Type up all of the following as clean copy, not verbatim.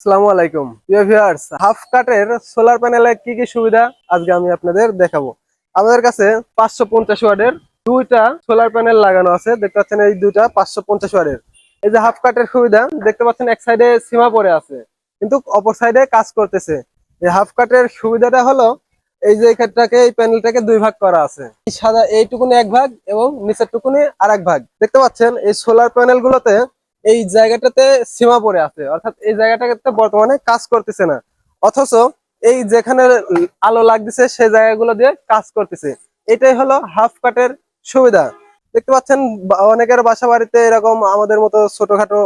আসসালামু আলাইকুম প্রিয় ভিউয়ার্স, হাফ কাটের সোলার প্যানেলে কি কি সুবিধা আজকে আমি আপনাদের দেখাবো। আমাদের কাছে 550 ওয়াটের দুইটা সোলার প্যানেল লাগানো আছে। দেখতে পাচ্ছেন এই দুইটা 550 ওয়াটের। এই যে হাফ কাটের সুবিধা দেখতে পাচ্ছেন, এক সাইডে সীমা পড়ে আছে কিন্তু অপর সাইডে কাজ করতেছে। এই হাফ কাটের সুবিধাটা হলো এই যে এই প্যানেলটাকে দুই ভাগ করা আছে। এই সাদা এইটুকুনি এক ভাগ এবং নিচের টুকুনি আর এক ভাগ। দেখতে পাচ্ছেন এই সোলার প্যানেল গুলোতে এই জায়গাটাতে সীমা পড়ে আছে, অর্থাৎ এই জায়গাটাতে বর্তমানে কাজ করতেছে না, অথচ এই যেখানে আলো লাগতেছে সেই জায়গাগুলো দিয়ে কাজ করতেছে। এটাই হলো হাফ কাটের সুবিধা। দেখতে পাচ্ছেন অনেকের বাসা বাড়িতে এরকম আমাদের মতো ছোটখাটো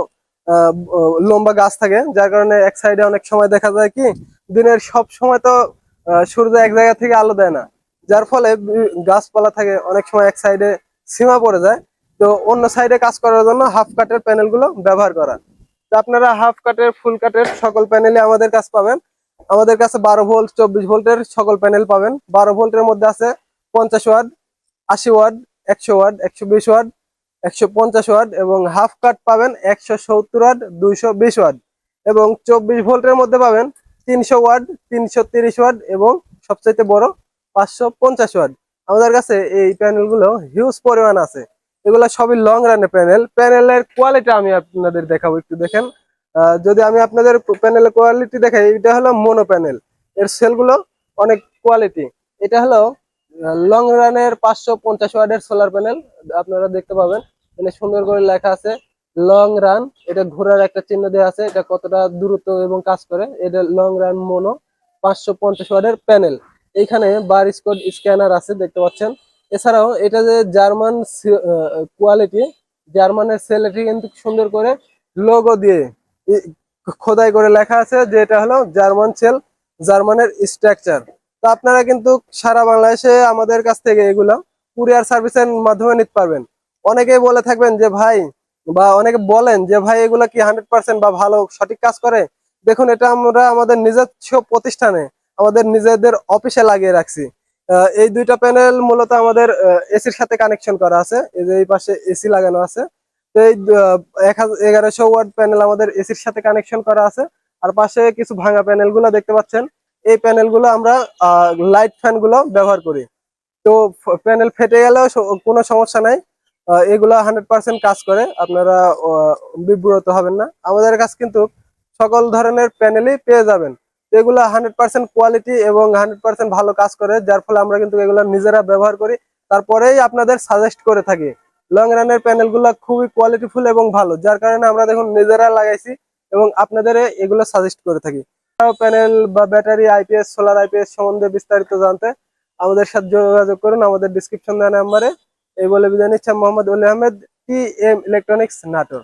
লম্বা গাছ থাকে, যার কারণে এক সাইডে অনেক সময় দেখা যায় কি দিনের সব সময় তো সূর্য এক জায়গা থেকে আলো দেয় না, যার ফলে গাছপালা থাকে, অনেক সময় এক সাইডে সীমা পড়ে যায়। তো অন্য সাইডে কাজ করার জন্য হাফ কাটের প্যানেল গুলো ব্যবহার করা। তো আপনারা হাফ কাটের ফুল কাটের সকল প্যানেলে আমাদের কাছে পাবেন। আমাদের কাছে 12 ভোল্ট 24 ভোল্টের সকল প্যানেল পাবেন। 12 ভোল্টের মধ্যে আছে 50 watt, 80 watt, 100 watt, 120 watt, 150 watt, এবং হাফ কাট পাবেন 170 ওয়াট, 220 ওয়াট, এবং 24 ভোল্টের মধ্যে পাবেন 300 ওয়াট, 330 ওয়াট, এবং সবচাইতে বড় 550 ওয়াট। আমাদের কাছে এই প্যানেল গুলো হিউজ পরিমাণ আছে। এগুলা সবই লং রানের প্যানেল। প্যানেলের কোয়ালিটি আমি আপনাদের দেখাবো, একটু দেখেন। যদি আমি আপনাদের প্যানেলের কোয়ালিটি দেখাই, এটা হলো মোনো প্যানেল। এর সেল গুলো অনেক কোয়ালিটি। এটা হলো লং রানের 550 ওয়াটের সোলার প্যানেল। আপনারা দেখতে পাবেন মানে সুন্দর করে লেখা আছে লং রান। এটা ঘোড়ার একটা চিহ্ন দেওয়া আছে, এটা কতটা দ্রুত এবং কাজ করে। এটা লং রান মোনো 550 ওয়াটের প্যানেল। এইখানে বারকোড স্ক্যানার আছে, দেখতে পাচ্ছেন। এছাড়াও এটা যে জার্মান কোয়ালিটি, জার্মানের সেল, এটি কিন্তু সুন্দর করে লোগো দিয়ে খোদাই করে লেখা আছে যে এটা হলো জার্মান সেল, জার্মানের স্ট্রাকচার। তো আপনারা কিন্তু সারা বাংলাদেশে আমাদের কাছ থেকে এগুলো কুরিয়ার সার্ভিসের মাধ্যমে নিতে পারবেন। অনেকেই বলে থাকবেন যে ভাই, বা অনেকে বলেন যে ভাই এগুলা কি 100% বা ভালো সঠিক কাজ করে। দেখুন, এটা আমরা আমাদের নিজস্ব প্রতিষ্ঠানে আমাদের নিজেদের অফিসে লাগিয়ে রাখছি। এই দুইটা প্যানেল মূলত আমাদের এসির সাথে কানেকশন করা আছে। এই যে এই পাশে এসি লাগানো আছে। তো এই 1100 ওয়াট প্যানেল আমাদের এসির সাথে কানেকশন করা আছে। আর পাশে কিছু ভাঙা প্যানেল গুলো দেখতে পাচ্ছেন। এই প্যানেল গুলো আমরা লাইট ফ্যান গুলো ব্যবহার করি। তো প্যানেল ফেটে গেলেও কোনো সমস্যা নাই। এগুলা 100% কাজ করে, আপনারা বিব্রত হবেন না। আমাদের কাছে কিন্তু সকল ধরনের প্যানেলই পেয়ে যাবেন। তো এগুলা 100% কোয়ালিটি এবং 100% ভালো কাজ করে, যার ফলে আমরা কিন্তু এগুলা নিজেরা ব্যবহার করি, তারপরেই আপনাদের সাজেস্ট করে থাকি। লং রানের প্যানেল গুলা খুবই কোয়ালিটিফুল এবং ভালো, যার কারণে আমরা দেখুন নিজেরা লাগাইছি এবং আপনাদের এগুলো সাজেস্ট করে থাকি। প্যানেল বা ব্যাটারি, আইপিএস, সোলার আইপিএস সম্বন্ধে বিস্তারিত জানতে আমাদের সাথে যোগাযোগ করুন আমাদের ডিসক্রিপশন দেওয়া নাম্বারে। এই বলে বিদায় নিচ্ছি, Mohammad Ali Ahmed, T M electronics, Natore.